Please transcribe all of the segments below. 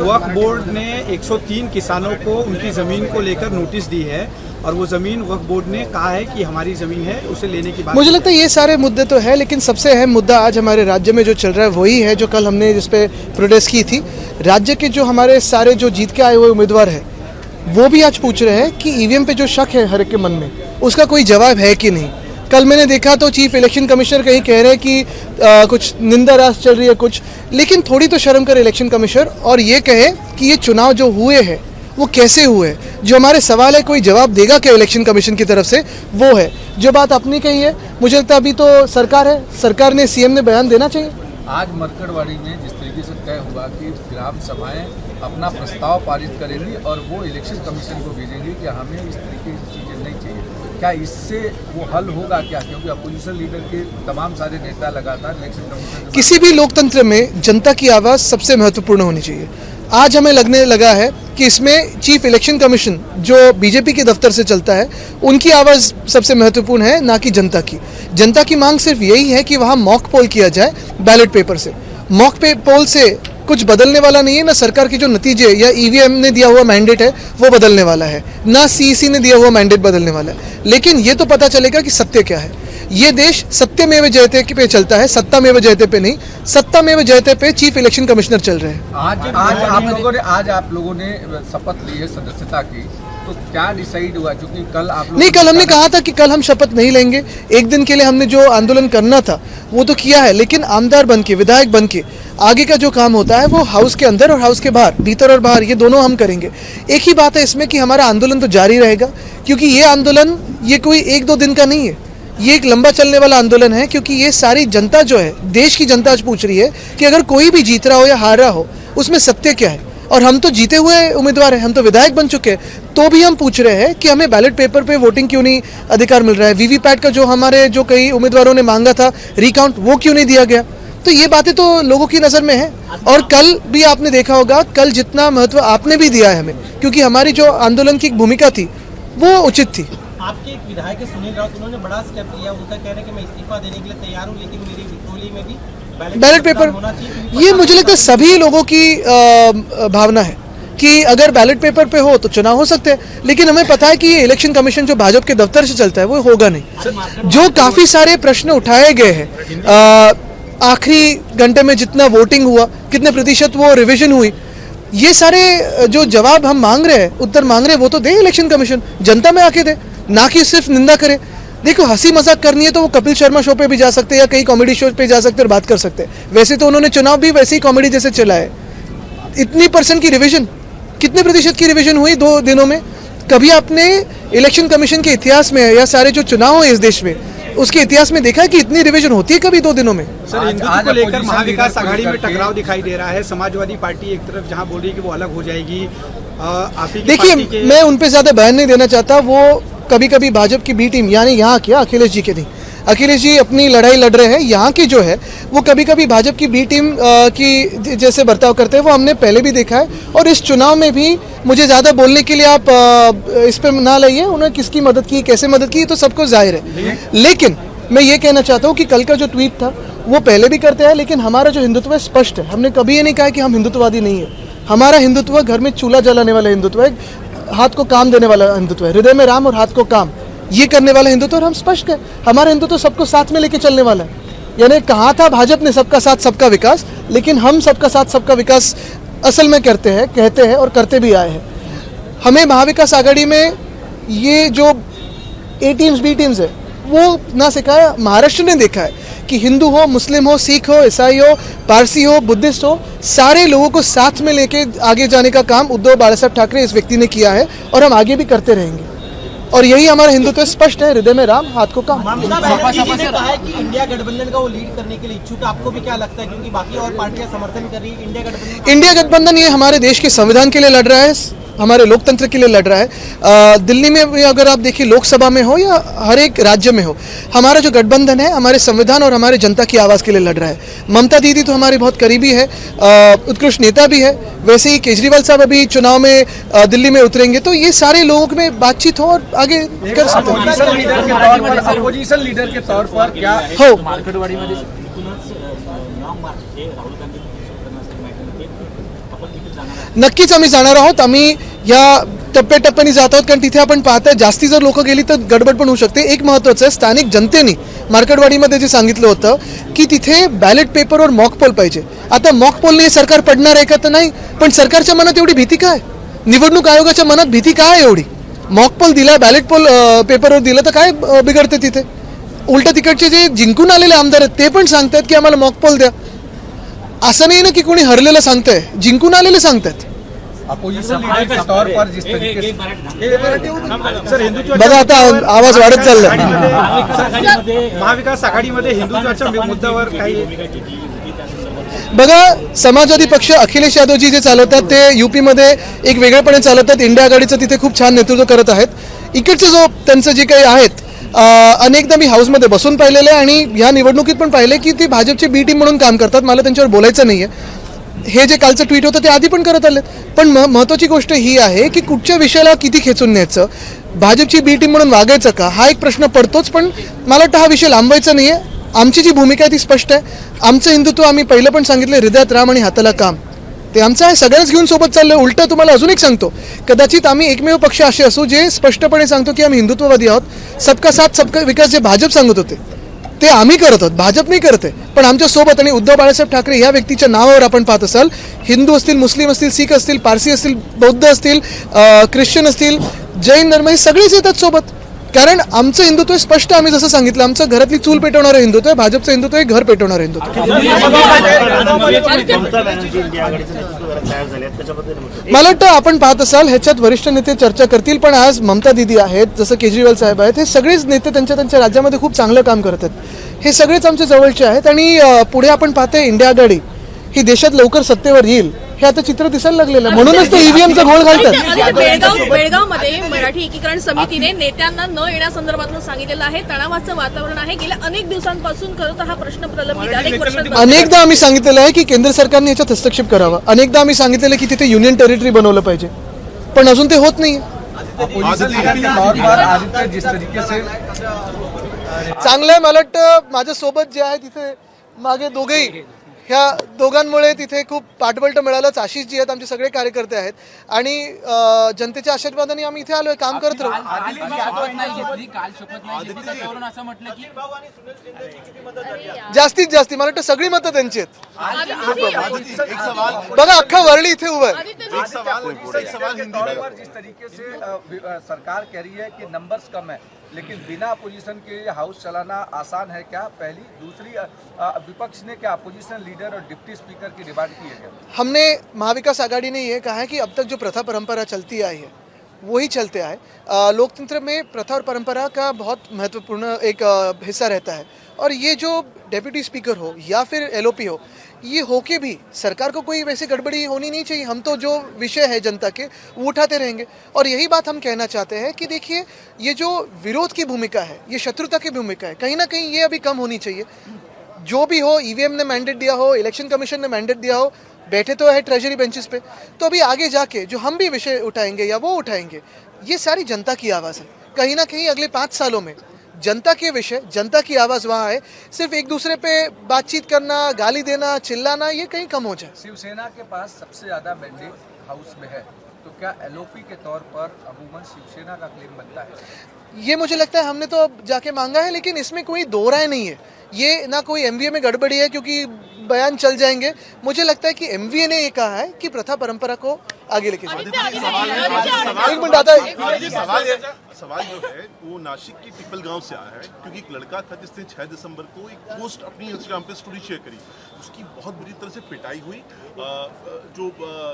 वक्फ board ने 103 किसानों को उनकी ज़मीन को लेकर नोटिस दी है और वो ज़मीन वक्फ बोर्ड ने कहा है कि हमारी ज़मीन है, उसे लेने की बात। मुझे लगता है ये सारे मुद्दे तो है, लेकिन सबसे अहम मुद्दा आज हमारे राज्य में जो चल रहा है वही है जो कल हमने जिस पे प्रोटेस्ट की थी। राज्य के जो हमारे सारे जो जीत के आए हुए उम्मीदवार हैं वो भी आज पूछ रहे हैं कि ईवीएम पे जो शक है हर एक के मन में उसका कोई जवाब है कि नहीं। कल मैंने देखा तो चीफ इलेक्शन कमिश्नर कहीं कह रहे हैं कि कुछ निंदा रास चल रही है कुछ, लेकिन थोड़ी तो शर्म करे इलेक्शन कमिश्नर और ये कहे कि ये चुनाव जो हुए हैं वो कैसे हुए। जो हमारे सवाल है कोई जवाब देगा क्या इलेक्शन कमीशन की तरफ से, वो है। जो बात अपनी कही है, मुझे लगता है अभी तो सरकार है, सरकार ने सीएम ने बयान देना चाहिए। आज मरकड़वाड़ी में जिस तरीके से तय हुआ कि ग्राम सभाएं अपना प्रस्ताव पारित करेंगी और वो इलेक्शन कमीशन को भेजेंगी कि हमें इस तरीके की चीज़ें नहीं चाहिए, क्या इससे वो हल होगा क्या? क्योंकि अपोजिशन लीडर के तमाम सारे नेता लगातार इलेक्शन कमीशन। किसी भी लोकतंत्र में जनता की आवाज़ सबसे महत्वपूर्ण होनी चाहिए। आज हमें लगने लगा है कि इसमें चीफ इलेक्शन कमीशन जो बीजेपी के दफ्तर से चलता है उनकी आवाज़ सबसे महत्वपूर्ण है, ना कि जनता की। जनता की मांग सिर्फ यही है कि वहाँ मॉक पोल किया जाए बैलेट पेपर से। मॉक पोल से कुछ बदलने वाला नहीं है, ना सरकार के जो नतीजे या ईवीएम ने दिया हुआ मैंडेट है वो बदलने वाला है, ना सीईसी ने दिया हुआ मैंडेट बदलने वाला है। लेकिन ये तो पता चलेगा कि सत्य क्या है। ये देश सत्यमेव जयते पे चलता है, सत्तामेव जयते पे नहीं। सत्तामेव जयते पे चीफ इलेक्शन कमिश्नर चल रहे हैं। आज आप लोगों ने शपथ ली है सदस्यता की, तो क्या डिसाइड हुआ? क्योंकि कल आप नहीं, कल हमने कहा था कि कल हम शपथ नहीं लेंगे। एक दिन के लिए हमने जो आंदोलन करना था वो तो किया है, लेकिन आमदार बन के, विधायक बन के आगे का जो काम होता है वो हाउस के अंदर और हाउस के बाहर, भीतर और बाहर, ये दोनों हम करेंगे। एक ही बात है इसमें कि हमारा आंदोलन तो जारी रहेगा, क्योंकि ये आंदोलन ये कोई 1-2 दिन का नहीं है, ये एक लंबा चलने वाला आंदोलन है। क्योंकि ये सारी जनता जो है, देश की जनता आज पूछ रही है कि अगर कोई भी जीत रहा हो या हार रहा हो उसमें सत्य क्या है। और हम तो जीते हुए उम्मीदवार हैं, हम तो विधायक बन चुके हैं, तो भी हम पूछ रहे हैं कि हमें बैलेट पेपर पे वोटिंग क्यों नहीं अधिकार मिल रहा है। वीवीपैट का जो हमारे जो कई उम्मीदवारों ने मांगा था रिकाउंट, वो क्यों नहीं दिया गया। तो ये बातें तो लोगों की नज़र में है। और कल भी आपने देखा होगा, कल जितना महत्व आपने भी दिया है हमें, क्योंकि हमारी जो आंदोलन की भूमिका थी वो उचित थी। आपके एक विधायक सुनील राउत, उन्होंने बड़ा स्टेप लिया, उनका कह रहे हैं कि मैं इस्तीफा देने के लिए तैयार हूं, लेकिन मेरी विक्टोरिया में भी बैलेट पेपर होना चाहिए। ये मुझे लगता है सभी लोगों की भावना है कि अगर बैलेट पेपर पे हो तो चुनाव हो सकते हैं, लेकिन हमें पता है कि ये इलेक्शन कमीशन जो भाजपा के दफ्तर से चलता है वो होगा नहीं। जो काफ़ी सारे प्रश्न उठाए गए हैं, आखिरी घंटे में जितना वोटिंग हुआ, कितने प्रतिशत वो रिविजन हुई, ये सारे जो जवाब हम मांग रहे हैं, उत्तर मांग रहे हैं, वो तो दे इलेक्शन कमीशन, जनता में आके दे, ना कि सिर्फ निंदा करे। देखो, हंसी मजाक करनी है तो वो कपिल शर्मा शो पे भी जा सकते हैं या कई कॉमेडी शो पे जा सकते हैं और बात कर सकते हैं। वैसे तो उन्होंने चुनाव भी वैसे ही कॉमेडी जैसे चला है। इतनी % की रिविजन, कितने प्रतिशत की रिविजन हुई 2 दिनों में? कभी आपने इलेक्शन कमीशन के इतिहास में या सारे जो चुनाव है इस देश में उसके इतिहास में देखा है कि इतनी रिवीजन होती है कभी 2 दिनों में? सर, हिंदुत्व को लेकर महाविकास आघाड़ी में टकराव दिखाई दे रहा है। समाजवादी पार्टी एक तरफ जहां बोल रही है कि वो अलग हो जाएगी। देखिए, मैं उन पे ज्यादा बयान नहीं देना चाहता। वो कभी कभी भाजपा की बी टीम, यानी यहाँ क्या अखिलेश जी के नहीं, अखिलेश जी अपनी लड़ाई लड़ रहे हैं, यहाँ की जो है वो कभी कभी भाजपा की बी टीम की जैसे बर्ताव करते हैं वो हमने पहले भी देखा है। और इस चुनाव में भी मुझे ज़्यादा बोलने के लिए आप इस पर ना लाइए। उन्होंने किसकी मदद की, कैसे मदद की, तो सबको जाहिर है। लेकिन मैं ये कहना चाहता हूँ कि कल का जो ट्वीट था वो पहले भी करते हैं, लेकिन हमारा जो हिंदुत्व है स्पष्ट है। हमने कभी ये नहीं कहा कि हम हिंदुत्ववादी नहीं है। हमारा हिंदुत्व घर में चूल्हा जलाने वाला हिंदुत्व है, हाथ को काम देने वाला हिंदुत्व है, हृदय में राम और हाथ को काम, ये करने वाला हिंदुत्व। और हम स्पष्ट है, हमारा हिंदुत्व सबको साथ में लेके चलने वाला है। यानी कहा था भाजपा ने सबका साथ सबका विकास, लेकिन हम सबका साथ सबका विकास असल में करते हैं, कहते हैं और करते भी आए हैं। हमें महाविकास आघाड़ी में ये जो ए टीम्स बी टीम्स है वो ना सिखाया, महाराष्ट्र ने देखा है कि हिंदू हो, मुस्लिम हो, सिख हो, ईसाई हो, पारसी हो, बुद्धिस्ट हो, सारे लोगों को साथ में लेके आगे जाने का काम उद्धव बाला साहब ठाकरे इस व्यक्ति ने किया है और हम आगे भी करते रहेंगे। और यही हमारा हिंदुत्व स्पष्ट है, हृदय में राम, हाथ को काम। ममता बनर्जी ने कहा है कि इंडिया गठबंधन का वो लीड करने के लिए इच्छुक। आपको भी क्या लगता है, क्योंकि बाकी और पार्टियां समर्थन कर रही है इंडिया गठबंधन? इंडिया गठबंधन ये हमारे देश के संविधान के लिए लड़ रहा है, हमारे लोकतंत्र के लिए लड़ रहा है। दिल्ली में अगर आप देखिए, लोकसभा में हो या हर एक राज्य में हो, हमारा जो गठबंधन है हमारे संविधान और हमारे जनता की आवाज़ के लिए लड़ रहा है। ममता दीदी तो हमारी बहुत करीबी है, उत्कृष्ट नेता भी है। वैसे ही केजरीवाल साहब अभी चुनाव में दिल्ली में उतरेंगे, तो ये सारे लोगों में बातचीत हो और आगे कर सकते हैं। अपोजिशन लीडर के तौर पर क्या हो नक्कीच आम्ही जाणार आहोत. आम्ही या टप्प्याटप्प्याने जात आहोत, कारण तिथे आपण पाहताय जास्ती जर लोक गेली तर गडबड पण होऊ शकते. एक महत्त्वाचं आहे, स्थानिक जनतेने मार्केटवाडीमध्ये जे सांगितलं होतं की तिथे बॅलेट पेपरवर मॉक पोल पाहिजे. आता मॉक पोलने सरकार पडणार आहे का तर नाही, पण सरकारच्या मनात एवढी भीती काय, निवडणूक आयोगाच्या मनात भीती काय एवढी? मॉक पोल दिला, बॅलेट पोल पेपरवर दिलं तर काय बिघडते तिथे? उलट तिकडचे जे जिंकून आलेले आमदार आहेत ते पण सांगतात की आम्हाला मॉक पोल द्या. असं नाही ना की कोणी हरलेलं सांगतंय, जिंकून आलेले सांगतात. अपोजिशन लीडर के तौर पर जिस तरीके से सर हिंदुत्व बघा आता आवाज वाढत चाललाय. महाविकास आघाडीमध्ये हिंदुत्वाच्या मुद्द्यावर काही बघा, समाजवादी पक्ष अखिलेश यादवजी जे चालवतात ते यूपीमध्ये एक वेगळेपणे चालवतात. इंडिया आघाडीचं तिथे खूप छान नेतृत्व करत आहेत. इकडचे जो त्यांचं जे काही आहेत, अनेकदा मी हाऊसमध्ये बसून पाहिलेलं आहे आणि ह्या निवडणुकीत पण पाहिले की ते भाजपची बी टीम म्हणून काम करतात. मला त्यांच्यावर बोलायचं नाही आहे. हे जे कालचं ट्विट होतं ते आधी पण करत आले. पण महत्त्वाची गोष्ट ही आहे की कुठच्या विषयाला किती खेचून न्यायचं, भाजपची बी टीम म्हणून वागायचं का, हा एक प्रश्न पडतोच. पण मला वाटतं हा विषय लांबवायचा नाही आहे. आमची जी भूमिका आहे ती स्पष्ट आहे. आमचं हिंदुत्व आम्ही पहिलं पण सांगितलं, हृदयात राम आणि हाताला काम, ते आमचं आहे. सगळ्यांच घेऊन सोबत चाललो आहे. उलटं तुम्हाला अजून एक सांगतो, कदाचित आम्ही एकमेव पक्ष असे असू जे स्पष्टपणे सांगतो की आम्ही हिंदुत्ववादी आहोत. सबका साथ सबका विकास जे भाजप सांगत होते ते आम्ही करत आहोत, भाजप नाही करत आहे. पण आमच्या सोबत आणि उद्धव बाळासाहेब ठाकरे या व्यक्तीच्या नावावर आपण पाहत असाल, हिंदू असतील, मुस्लिम असतील, शीख असतील, पारसी असतील, बौद्ध असतील, ख्रिश्चन असतील, जैन धर्म, हे सगळेच येतात सोबत. कारण आमचं हिंदुत्व स्पष्ट, आम्ही जसं सांगितलं, आमचं घरातली चूल पेटवणारं हिंदुत्व आहे, भाजपचं हिंदुत्व आहे घर पेटवणारं हिंदुत्व. मला वाटतं आपण पाहत असाल ह्याच्यात वरिष्ठ नेते चर्चा करतील. पण आज ममता दिदी आहेत, जसं केजरीवाल साहेब आहेत, हे सगळेच नेते त्यांच्या राज्यामध्ये खूप चांगलं काम करत आहेत. हे सगळेच आमच्या जवळचे आहेत. आणि पुढे आपण पाहतोय इंडिया आघाडी ही देशात लवकर सत्तेवर येईल हे आता चित्र दिसायला लागलेलं आहे. म्हणूनच ते ईव्हीएमचा घोळ घालतात. बेळगावमध्ये मराठी एकीकरण समितीने नेत्यांना न येण्यासंदर्भातलं सांगितलेलं आहे. तणावाचं वातावरण आहे. गेल्या अनेक दिवसांपासून खरं तर हा प्रश्न प्रलंबित आहे. अनेकदा आम्ही सांगितलेलं आहे की केंद्र सरकारने याच्यात हस्तक्षेप करावा. अनेकदा आम्ही सांगितलेलं की तिथे युनियन टेरिटरी बनवलं पाहिजे, पण अजून ते होत नाही. अपोजिशन लीडर के तौर पर आदित्य जिस तरीके से चांगलं आहे. मला वाटतं माझ्यासोबत जे आहे तिथे मागे दोघेही, ह्या दोघांमुळे तिथे खूप पाठबळ मिळालंच. आशिष जी आहेत, आमचे सगळे कार्यकर्ते आहेत आणि जनतेच्या आशीर्वादाने आम्ही इथे आलोय, काम करत राहू. जास्तीत जास्त मला वाटतं सगळी मतं त्यांची आहेत. बघा अख्खा वरळी इथे उभं आहे. जिस तरीके से सरकार कह रही है कि नंबर्स कम है, लेकिन बिना अपोजिशन के हाउस चलाना आसान है क्या? पहली, दूसरी, विपक्ष ने क्या अपोजिशन लीडर और डिप्टी स्पीकर की डिमांड की है क्या? हमने महाविकास आघाड़ी ने ये कहा है कि अब तक जो प्रथा परंपरा चलती आई है वही चलते आए. लोकतंत्र में प्रथा और परंपरा का बहुत महत्वपूर्ण एक हिस्सा रहता है. और ये जो डेप्यूटी स्पीकर हो या फिर एलओपी हो, ये होके भी सरकार को कोई वैसे गड़बड़ी होनी नहीं चाहिए. हम तो जो विषय है जनता के वो उठाते रहेंगे. और यही बात हम कहना चाहते हैं कि देखिए, ये जो विरोध की भूमिका है, ये शत्रुता की भूमिका है, कहीं ना कहीं ये अभी कम होनी चाहिए. जो भी हो, ईवीएम ने मैंडेट दिया हो, इलेक्शन कमीशन ने मैंडेट दिया हो, बैठे तो है ट्रेजरी बेंचेस पे, तो अभी आगे जाके जो हम भी विषय उठाएंगे या वो उठाएंगे, ये सारी जनता की आवाज़ है. कहीं ना कहीं अगले 5 सालों में जनता के विषय, जनता की आवाज़ वहाँ है. सिर्फ एक दूसरे पे बातचीत करना, गाली देना, चिल्लाना, ये कहीं कम हो जाए. शिवसेना के पास सबसे ज्यादा मैंडेट हाउस में है, तो क्या एलओपी के तौर पर अमूमन शिवसेना का क्लेम बनता है? ये मुझे लगता है हमने तो अब जाके मांगा है, लेकिन इसमें कोई दो राय नहीं है. ये ना कोई एमवीए में गड़बड़ी है क्योंकि बयान चल जाएंगे. मुझे लगता है कि एमवीए ने ये कहा है कि प्रथा परंपरा को आगे लेके जाए. एक मिनट आता है. सवाल जो है वो नासिक की टिप्पल गांव से आया है, क्योंकि एक लड़का था जिसने 6 दिसंबर को एक पोस्ट अपनी इंस्टाग्राम पे स्टोरी शेयर करी. उसकी बहुत बुरी तरह से पिटाई हुई. जो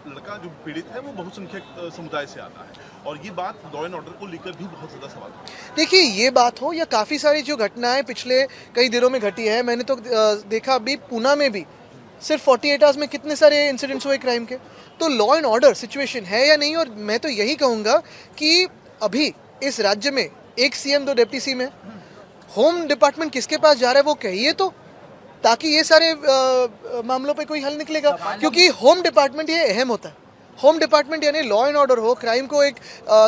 लड़का जो पीड़ित है वो बहुसंख्यक समुदाय से आता है, और ये बात लॉ एंड ऑर्डर को लेकर भी बहुत ज़्यादा सवाल है. देखिए, ये बात हो या काफ़ी सारी जो घटनाएं पिछले कई दिनों में घटी है, मैंने तो देखा अभी पूना में भी सिर्फ 48 आवर्स में कितने सारे इंसिडेंट्स हुए क्राइम के. तो लॉ एंड ऑर्डर सिचुएशन है या नहीं. और मैं तो यही कहूँगा कि अभी इस राज्य में एक सीएम 2 डिप्टी सीएम है. होम डिपार्टमेंट किसके पास जा रहा है वो कहिए तो, ताकि ये सारे मामलों पे कोई हल निकलेगा. क्योंकि होम डिपार्टमेंट ये अहम होता है. होम डिपार्टमेंट यानी लॉ एंड ऑर्डर हो, क्राइम को एक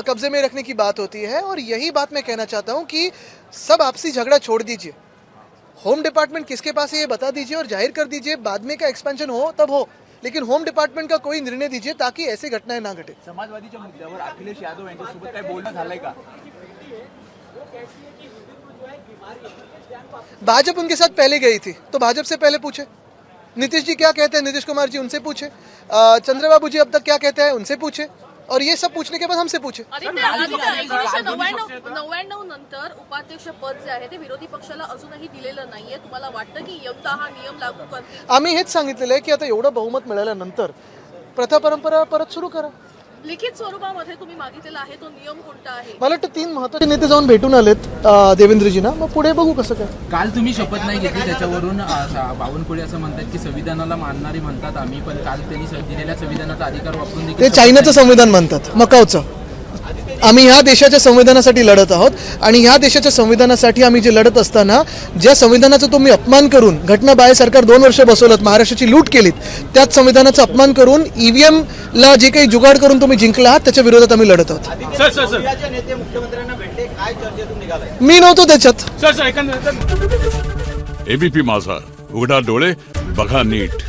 कब्जे में रखने की बात होती है. और यही बात मैं कहना चाहता हूँ कि सब आपसी झगड़ा छोड़ दीजिए. होम डिपार्टमेंट किसके पास है ये बता दीजिए और जाहिर कर दीजिए. बाद में का एक्सपेंशन हो तब हो, लेकिन होम डिपार्टमेंट का कोई निर्णय दीजिए ताकि ऐसी घटनाएं ना घटे. समाजवादीच्या मुद्द्यावर अखिलेश यादव यांच्यासोबत काय बोलणं झालंय का? भाजपा उनके साथ पहले गई थी तो भाजपा से पहले पूछे. नीतीश जी क्या कहते हैं, नीतीश कुमार जी उनसे पूछे. चंद्रबाबू जी अब तक क्या कहते हैं उनसे पूछे. और ये सब पूछने के बाद हमसे पूछे. आदित्य 1999 नंतर उपाध्यक्ष पद जे आहे ते विरोधी पक्षाला अजूनही दिलेलं नाहीये. तुम्हाला वाटतं की यंदा हा नियम लागू करतील? आम्ही हेच सांगितलेलं आहे की आता एवढं बहुमत मिळाल्यानंतर प्रथा परंपरा परत सुरू करा. लिखित स्वरूपामध्ये तुम्ही मागितलेला आहे तो नियम कोणता आहे? मला वाटतं 3 महत्त्वाचे नेते जाऊन भेटून आलेत देवेंद्रजींना. मग पुढे बघू कसं काय. काल तुम्ही शपथ नाही घेतली त्याच्यावरून बावनकुळे असं म्हणतात की संविधानाला मानणारे म्हणतात आम्ही, पण काल त्यांनी दिलेल्या संविधानाचा अधिकार वापरून ते चायनाचं संविधान म्हणतात, मकावचं. आम्ही ह्या देशाच्या संविधानासाठी लढत आहोत आणि ह्या देशाच्या संविधानासाठी आम्ही जे लढत असताना ज्या संविधानाचा तुम्ही अपमान करून घटनाबाह्य सरकार 2 वर्ष बसवलं, महाराष्ट्राची लूट केलीत, त्याच संविधानाचा अपमान करून ईव्हीएम ला जे काही जुगाड करून तुम्ही जिंकला आहात त्याच्या विरोधात आम्ही लढत आहोत. नेते मुख्यमंत्र्यांना भेटले, काय चर्चेतून निघालाय? मी नव्हतो त्याच्यात. एबीपी माझा, उघडा डोळे बघा नीट.